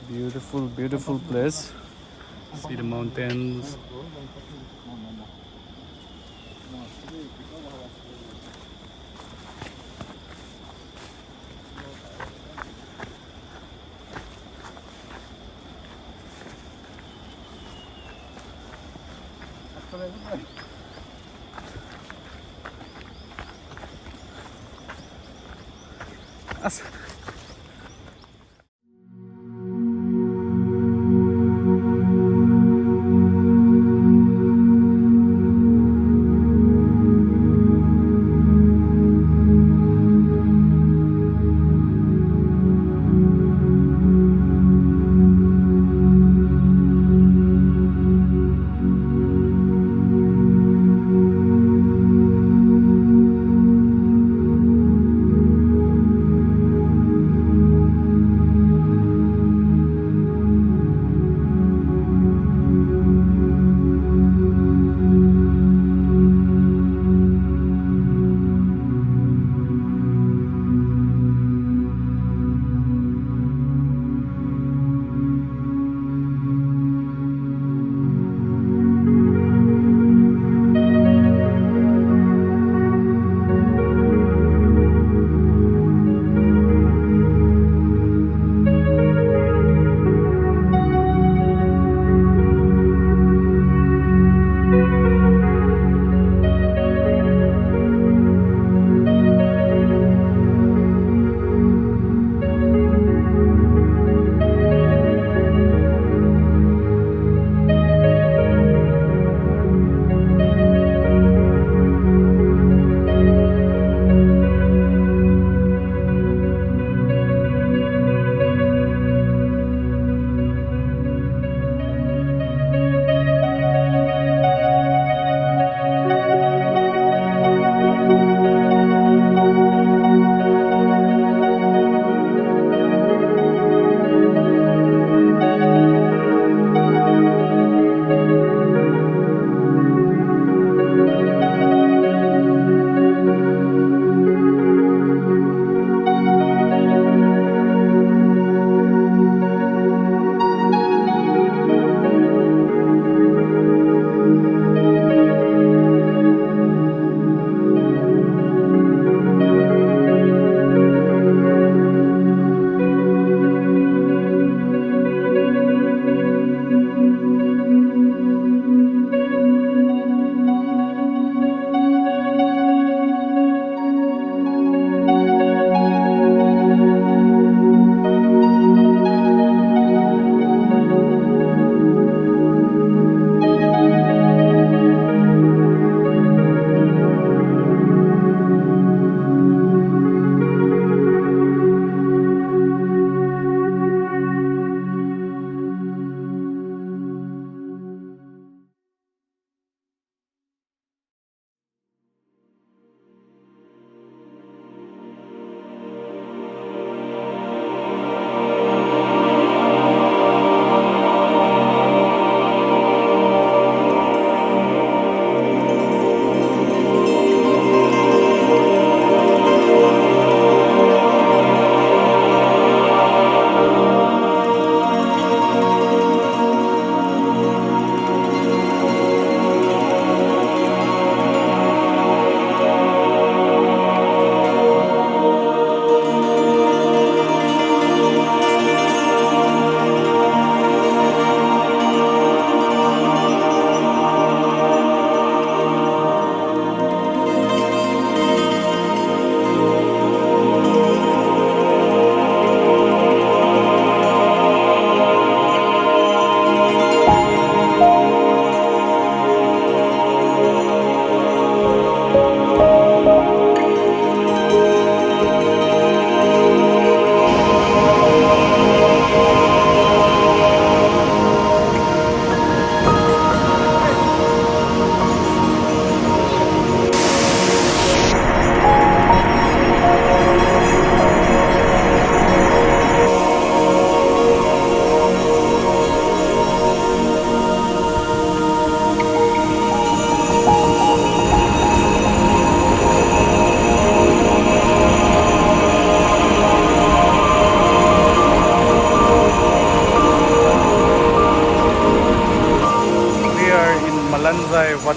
Beautiful, beautiful place. See the mountains.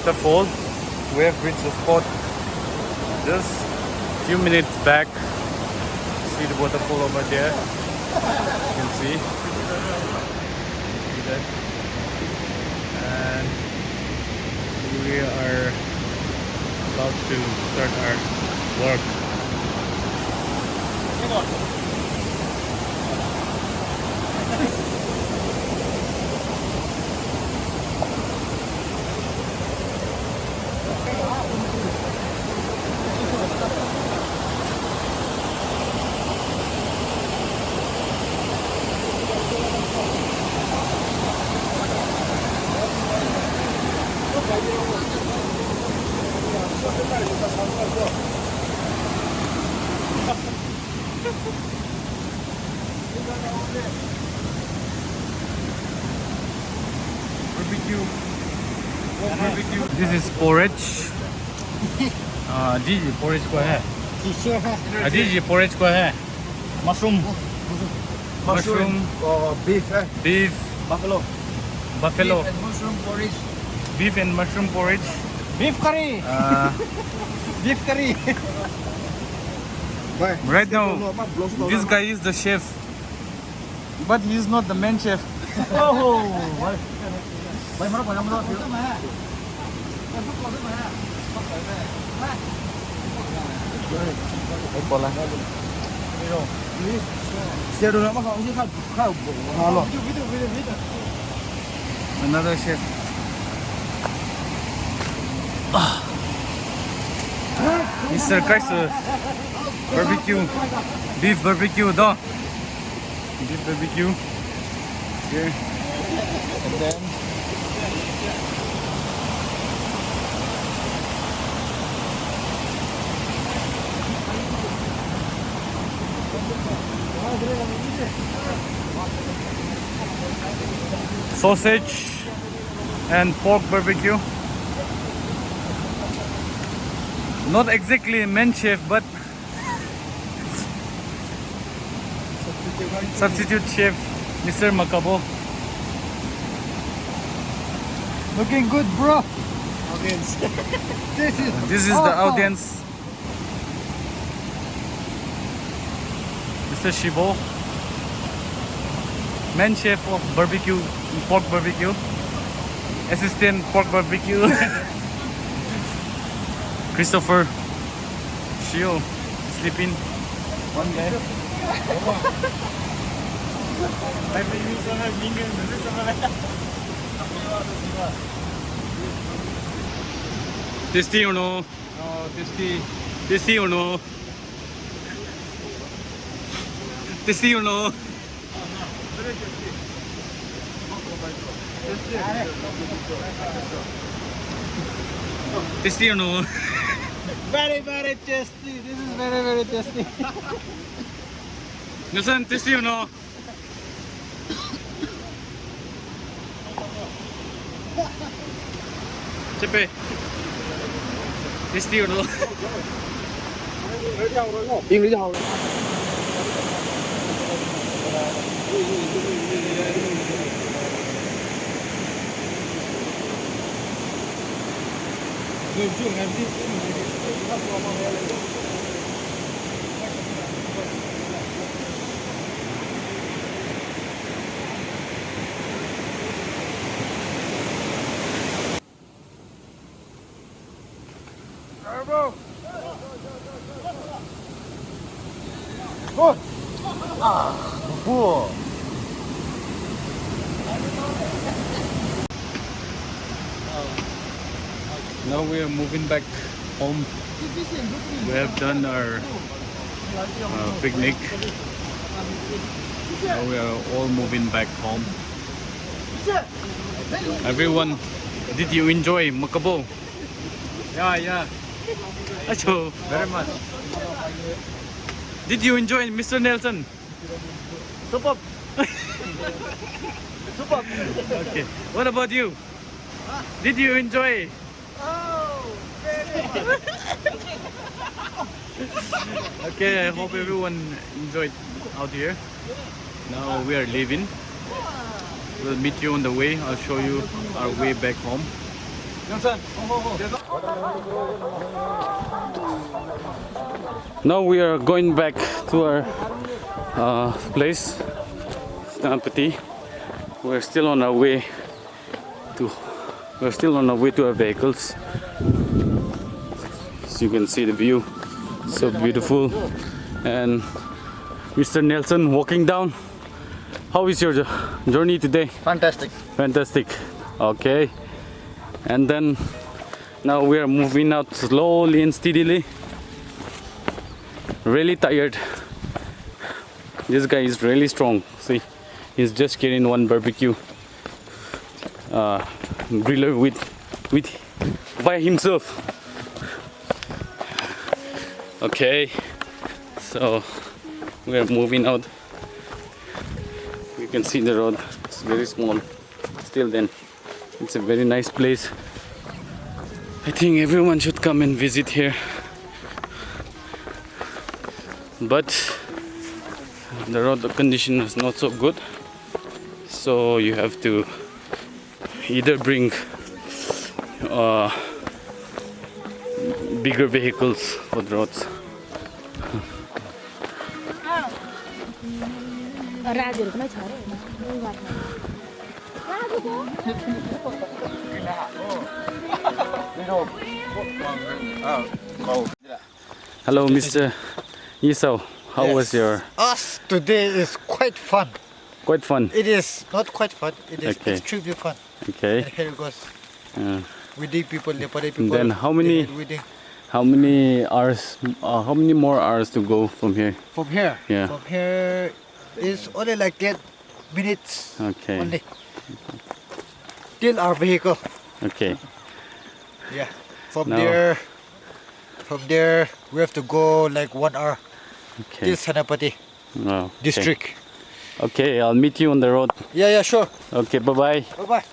waterfall. We have reached the spot just few minutes back. See the waterfall over there. You can see that. And we are about to start our work. Barbecue. Barbecue. This is porridge. Gigi porridge को है. Gigi porridge को है. Mushroom. Beef, Beef. buffalo. Buffalo. Beef and mushroom porridge. Beef and mushroom porridge. Beef curry. Beef curry. Right now, this guy is the chef, but he is not the main chef. Another chef. Mr. Kaiser, barbecue, beef barbecue, though. Beef barbecue. Here. And then sausage and pork barbecue. Not exactly a main chef, but substitute chef, Mr. Makabo. Looking good, bro. Audience. This is the audience. Mr. Shibo, main chef of barbecue, pork barbecue, assistant pork barbecue. Christopher, Shio, sleeping. One guy. Tasty or no? Oh, tasty. Tasty or no? Tasty or no? Very tasty. Tasty or no? Very, very tasty. This is very, very tasty. Listen, tasty or no? Chepe. Tasty or no? English how? Now we are moving back home. We have done our picnic. Now we are all moving back home. Everyone, did you enjoy Makabo? Yeah. Acho, Very much. did you enjoy Mr. Nelson? Superb. Superb. Okay. What about you? Did you enjoy? Oh, very. Okay, I hope everyone enjoyed out here. Now we are leaving. We'll meet you on the way. I'll show you our way back home. Now we are going back to our place, Kangpokpi. We're still on our way to our vehicles. As you can see the view, so beautiful. And Mr. Nelson walking down. How is your journey today? Fantastic. Fantastic. Okay. And then now we are moving out slowly and steadily. Really tired. This guy is really strong. See, he's just carrying one barbecue griller with by himself. Okay, so we are moving out. You can see the road. It's very small. Still, then it's a very nice place. I think everyone should come and visit here. But the road condition is not so good, so you have to either bring bigger vehicles for the roads. Hello, Mr. Isao. How was your? Us today is quite fun. Quite fun. It is not quite fun. It is Okay. extremely fun. Okay. And here it goes. Uh, With the people, the Nepali people. Then how many- they had how many hours? How many more hours to go from here? From here. Yeah. From here is only like 10 minutes. Okay. Only. Till our vehicle. Okay. Yeah. From Now- there we have to go like 1 hour Okay. till Senapati Oh, okay. district. Okay, I'll meet you on the road. Yeah, sure. Okay, bye bye. Bye bye.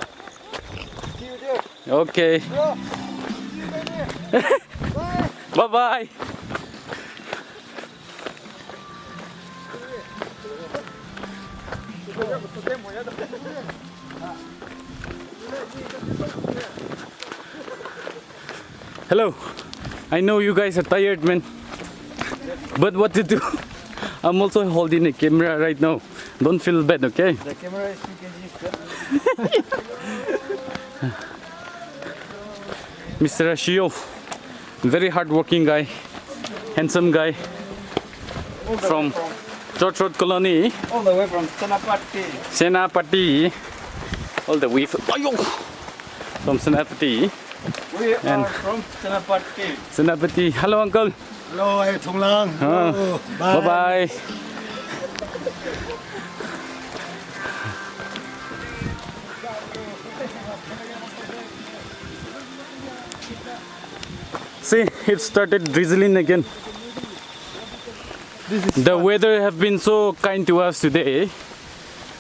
See you there. Okay, Bro. See you there. Bye. bye bye. Hello. I know you guys are tired, man. But what to do? I'm also holding a camera right now. Don't feel bad, okay? The camera is Mr. Ashio, very hardworking guy, handsome guy from Church Road Colony, all the way from Senapati. Senapati, all the way from Senapati. We And- are from Senapati. Senapati. Hello, uncle. Hello, I'm Thong Lang. Ah, bye bye. See, it started drizzling again. The weather have been so kind to us today.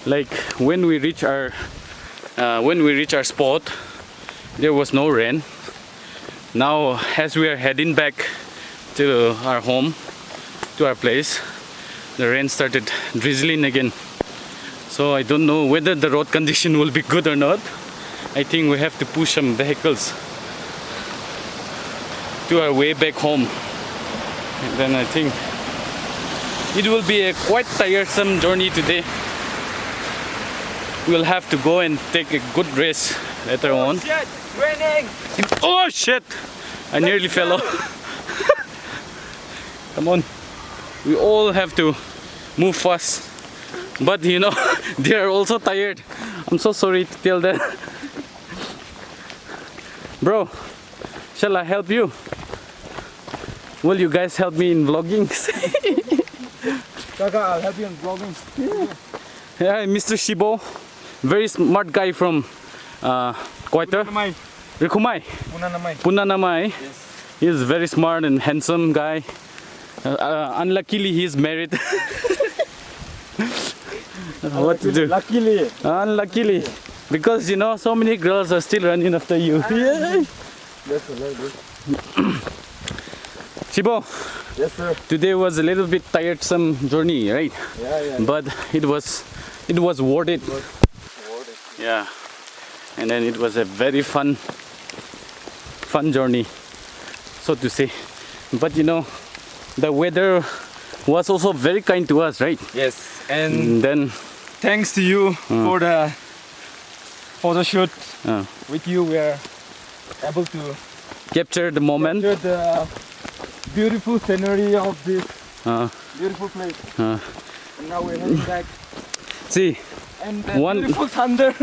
Like when we reach our spot, there was no rain. Now, as we are heading back to our home, to our place, the rain started drizzling again. So I don't know whether the road condition will be good or not. I think we have to push some vehicles to our way back home. And then I think it will be a quite tiresome journey today. We'll have to go and take a good rest later on. Shit, it's raining. Oh shit! I nearly fell off. Come on. We all have to move fast. But you know, they are also tired. I'm so sorry to tell that. Bro, shall I help you? Will you guys help me in vlogging? Kaka, I'll help you in vlogging. Yeah, Mr. Shibo, very smart guy from Kwaita. Rikumai. Punanamai. He's very smart and handsome guy. Unluckily, he's married. What to do? Luckily. Unluckily. Because you know, so many girls are still running after you. Yeah. Yes, sir. Shibo, Yes, sir. today was a little bit tiresome journey, right? Yeah. But it was worth it. Yeah. And then it was a very fun fun journey, so to say. But you know, the weather was also very kind to us, right? Yes, and And then thanks to you for the photo shoot. uh, With you, we are able to capture the moment. capture the beautiful scenery of this Uh, beautiful place. uh, And now we're heading back. see, And the One- beautiful thunder.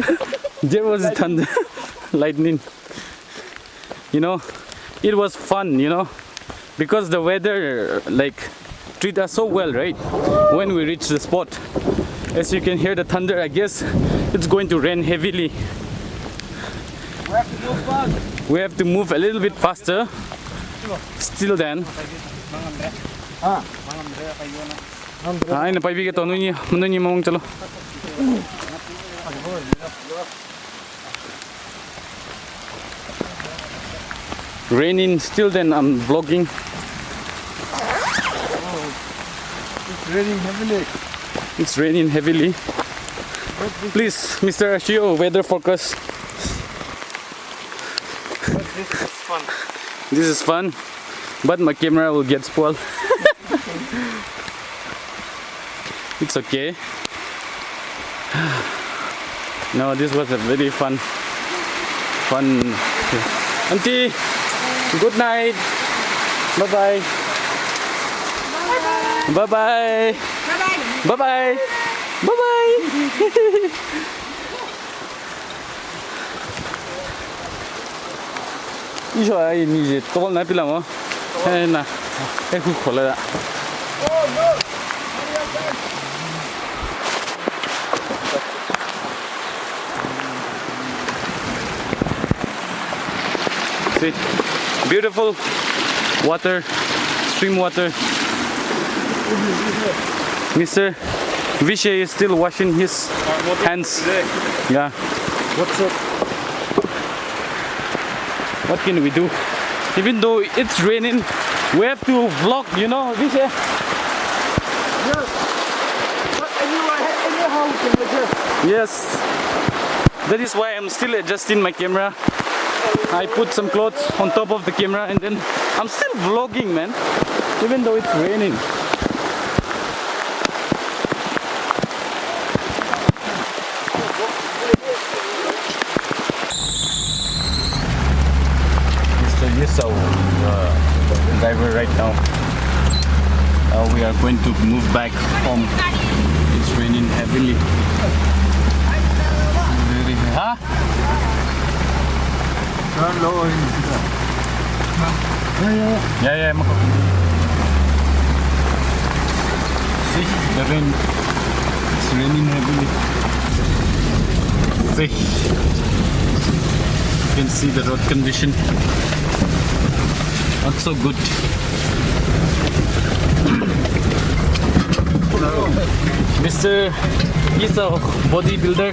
there was thunder, lightning. You know, it was fun, you know, because the weather like treat us so well, right? When we reach the spot, as you can hear the thunder, I guess it's going to rain heavily. We have to go fast. We have to move a little bit faster. Still then, ay napaibigay to nunyi mong chalo. Raining still then I'm vlogging. It's raining heavily. It's raining heavily. Please, Mr. Ashio, weather forecast. But this is fun. This is fun, but my camera will get spoiled. It's okay. No, this was a very fun. Auntie, good night. Bye bye. Bye bye. Bye bye. Bye bye. 이거 아이 이제 또 나 빌라모. 해나. 해구 콜라. See, beautiful water, stream water. Mr. Vishay is still washing his hands. Yeah. What's up? What can we do? Even though it's raining, we have to vlog, you know, Vishay. Yes. But anyhow, we can adjust. Yes. That is why I'm still adjusting my camera. I put some clothes on top of the camera and then I'm still vlogging, man. Even though it's raining. Mr. Yesau, the driver right now. We are going to move back home. It's raining heavily. Huh? Turn low. Yeah, see the rain. It's raining heavily. See, you can see the road condition. Not so good. Mr. He's a bodybuilder.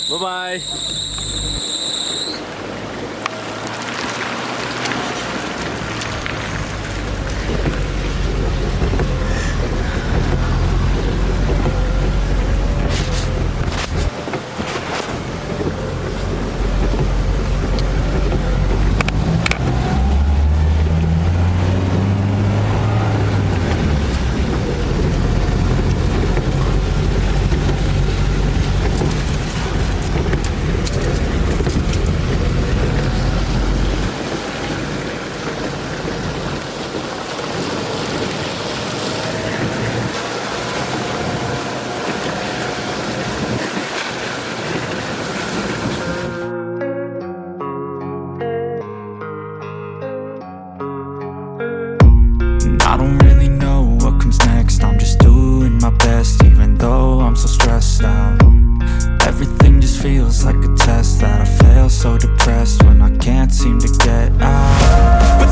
Bye-bye. I don't really know what comes next. I'm just doing my best, even though I'm so stressed out. Everything just feels like a test that I fail, so depressed when I can't seem to get out. But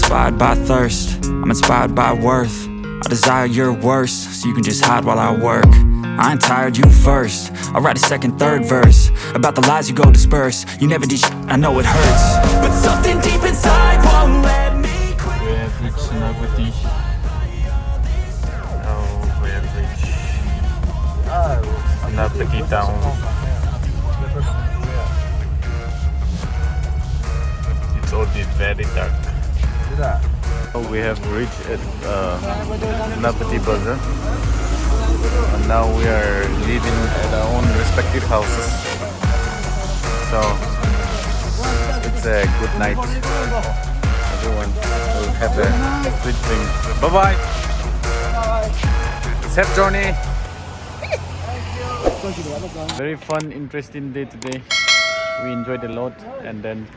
inspired by thirst, I'm inspired by worth. I desire your worst, so you can just hide while I work. I ain't tired, you first. I'll write a second, third verse about the lies you go disperse. You never did I know it hurts, but something deep inside won't let me quit. We have reached Kangpokpi. Now we have reached Kangpokpi town. It's already very dark. We have reached at Kangpokpi Bazaar, and now we are living at our own respective houses. So it's a good night. Everyone will have a sweet dream. Bye bye. Safe journey. Very fun, interesting day today. We enjoyed a lot, and then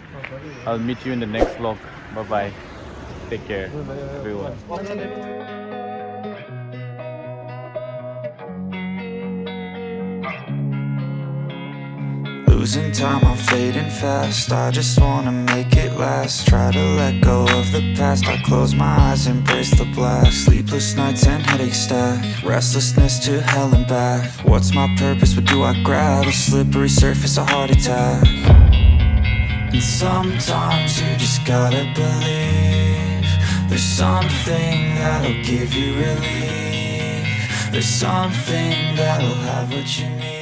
I'll meet you in the next vlog. Bye bye. Take care, everyone. Losing time, I'm fading fast. I just wanna make it last. Try to let go of the past. I close my eyes, embrace the blast. Sleepless nights and headaches stack. Restlessness to hell and back. What's my purpose? What do I grab? A slippery surface, a heart attack. And sometimes you just gotta believe there's something that'll give you relief. There's something that'll have what you need.